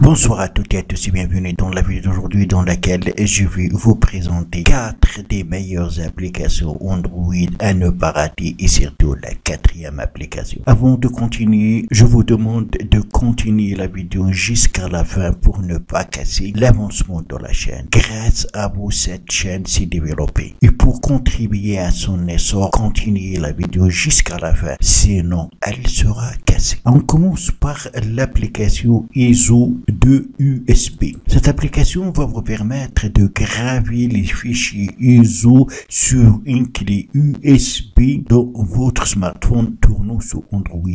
Bonsoir à toutes et à tous et bienvenue dans la vidéo d'aujourd'hui dans laquelle je vais vous présenter 4 des meilleures applications Android à ne pas rater et surtout la 4e application. Avant de continuer, je vous demande de continuer la vidéo jusqu'à la fin pour ne pas casser l'avancement de la chaîne. Grâce à vous, cette chaîne s'est développée et pour contribuer à son essor, continuez la vidéo jusqu'à la fin, sinon elle sera cassée. On commence par l'application ISO de USB. Cette application va vous permettre de graver les fichiers ISO sur une clé USB dans votre smartphone tournant sous Android.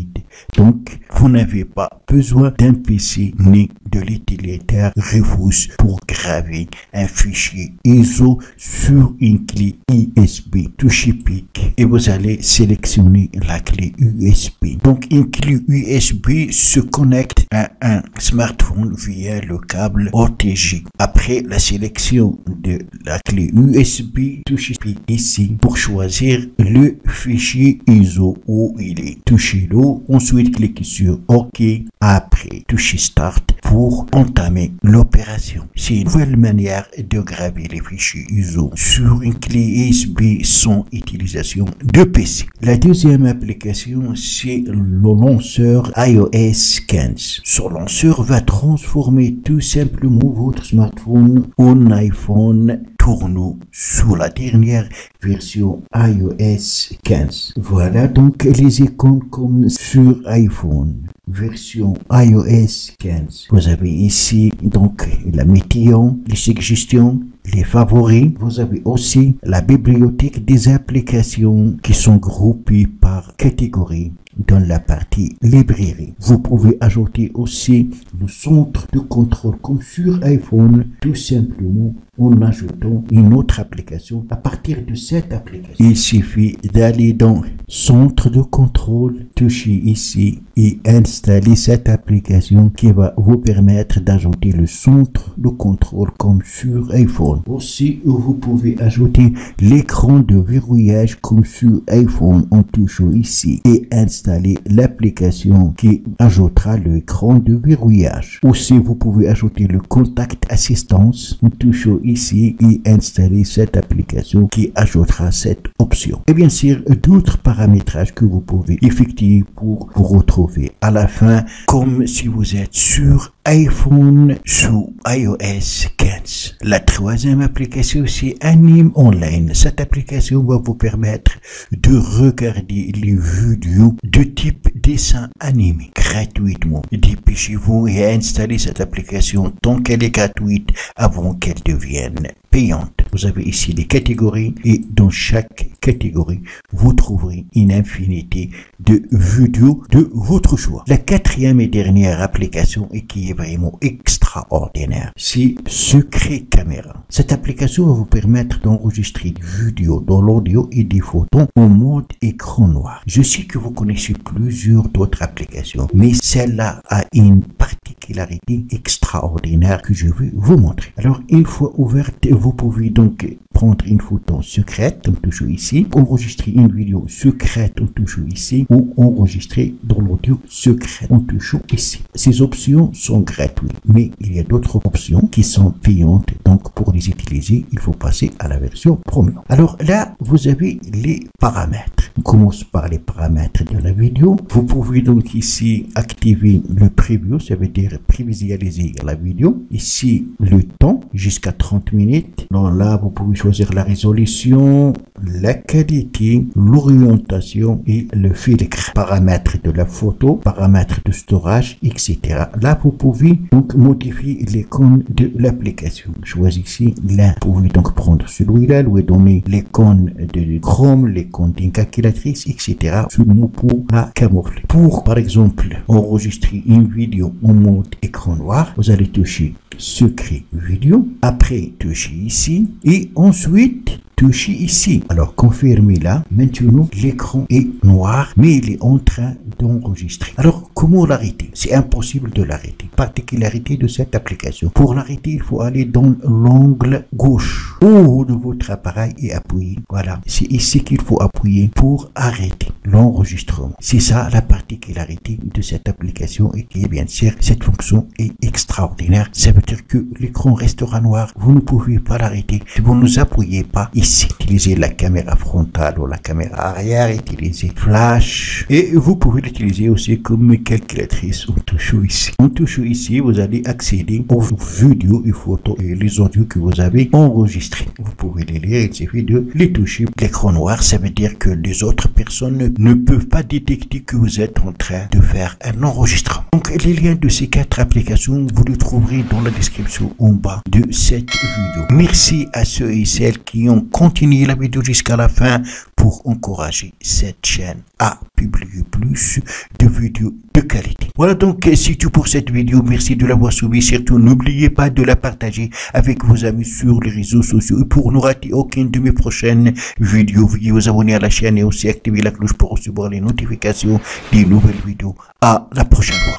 Donc, vous n'avez pas besoin d'un PC ni de l'utilitaire Rufus pour graver un fichier ISO sur une clé USB. Touchez PIC et vous allez sélectionner la clé USB. Donc, une clé USB se connecte à un smartphone via le câble OTG. Après la sélection de la clé USB, touchez PIC ici pour choisir le fichier ISO où il est. Touchez-le, ensuite cliquez sur OK. Après, touchez Start pour entamer l'opération. C'est une nouvelle manière de graver les fichiers ISO sur une clé USB sans utilisation de PC. La deuxième application, c'est le lanceur iOS 15. Ce lanceur va transformer tout simplement votre smartphone en iPhone tournant sous la dernière version iOS 15. Voilà donc les icônes comme sur iPhone. Version iOS 15. Vous avez ici donc la météo, les suggestions, les favoris. Vous avez aussi la bibliothèque des applications qui sont groupées par catégorie dans la partie librairie. Vous pouvez ajouter aussi le centre de contrôle comme sur iPhone, tout simplement en ajoutant une autre application à partir de cette application. Il suffit d'aller dans centre de contrôle, toucher ici et installer cette application qui va vous permettre d'ajouter le centre de contrôle comme sur iPhone. Aussi, vous pouvez ajouter l'écran de verrouillage comme sur iPhone en touchant ici et installer l'application qui ajoutera l'écran de verrouillage. Aussi, vous pouvez ajouter le contact assistance en touchant ici et installer cette application qui ajoutera cette option. Et bien sûr, d'autres paramétrages que vous pouvez effectuer pour vous retrouver à la fin, comme si vous êtes sur iPhone sous iOS 15. La troisième application, c'est Anime Online. Cette application va vous permettre de regarder les vidéos de type dessin animé gratuitement. Dépêchez-vous et installez cette application tant qu'elle est gratuite avant qu'elle devienne payante. Vous avez ici les catégories et dans chaque catégorie, vous trouverez une infinité de vidéos de votre choix. La quatrième et dernière application et qui est vraiment extraordinaire, c'est Secret Caméra. Cette application va vous permettre d'enregistrer des vidéos dans l'audio et des photos en mode écran noir. Je sais que vous connaissez plusieurs d'autres applications, mais celle-là a une particularité extraordinaire que je vais vous montrer. Alors, une fois ouverte, vous pouvez donc prendre une photo secrète en touchant ici, enregistrer une vidéo secrète en touchant ici ou enregistrer dans l'audio secret en touchant ici. Ces options sont gratuites, mais il y a d'autres options qui sont payantes. Donc, pour les utiliser, il faut passer à la version premium. Alors là, vous avez les paramètres. On commence par les paramètres de la vidéo. Vous pouvez donc ici activer le preview, ça veut dire prévisualiser la vidéo. Ici, le temps jusqu'à 30 minutes. Donc là, vous pouvez choisir la résolution, la qualité, l'orientation et le filtre. Paramètres de la photo, paramètres de storage, etc. Là, vous pouvez donc modifier l'icône de l'application. Choisissez l'un. Vous pouvez donc prendre celui-là, lui donner l'icône de Chrome, l'icône d'une calculatrice, etc. Seulement pour la camoufler. Pour, par exemple, enregistrer une vidéo en mode écran noir, vous allez toucher Secret vidéo. Après, touchez ici et ensuite touchez ici. Alors confirmez là. Maintenant, l'écran est noir, mais il est en train d'enregistrer. Alors comment l'arrêter? C'est impossible de l'arrêter. Particularité de cette application. Pour l'arrêter, il faut aller dans l'angle gauche au haut de votre appareil et appuyer. Voilà, c'est ici qu'il faut appuyer pour arrêter l'enregistrement. C'est ça la particularité de cette application et qui est bien sûr, cette fonction est extraordinaire. Ça veut dire que l'écran restera noir. Vous ne pouvez pas l'arrêter si vous ne appuyez pas ici. Utilisez la caméra frontale ou la caméra arrière, utilisez flash et vous pouvez l'utiliser aussi comme calculatrice. En touchant ici. En touchant ici, vous allez accéder aux vidéos et photos et les audios que vous avez enregistrés. Vous pouvez les lire, il suffit de les toucher. L'écran noir, ça veut dire que les autres personnes ne peuvent pas détecter que vous êtes en train de faire un enregistrement. Donc, les liens de ces 4 applications, vous les trouverez dans la description en bas de cette vidéo. Merci à ceux et celles qui ont continué la vidéo jusqu'à la fin pour encourager cette chaîne à publier plus de vidéos de qualité. Voilà donc, c'est tout pour cette vidéo. Merci de l'avoir suivi. Surtout, n'oubliez pas de la partager avec vos amis sur les réseaux sociaux. Et pour ne rater aucune de mes prochaines vidéos, veuillez vous abonner à la chaîne et aussi activer la cloche pour recevoir les notifications des nouvelles vidéos. À la prochaine fois.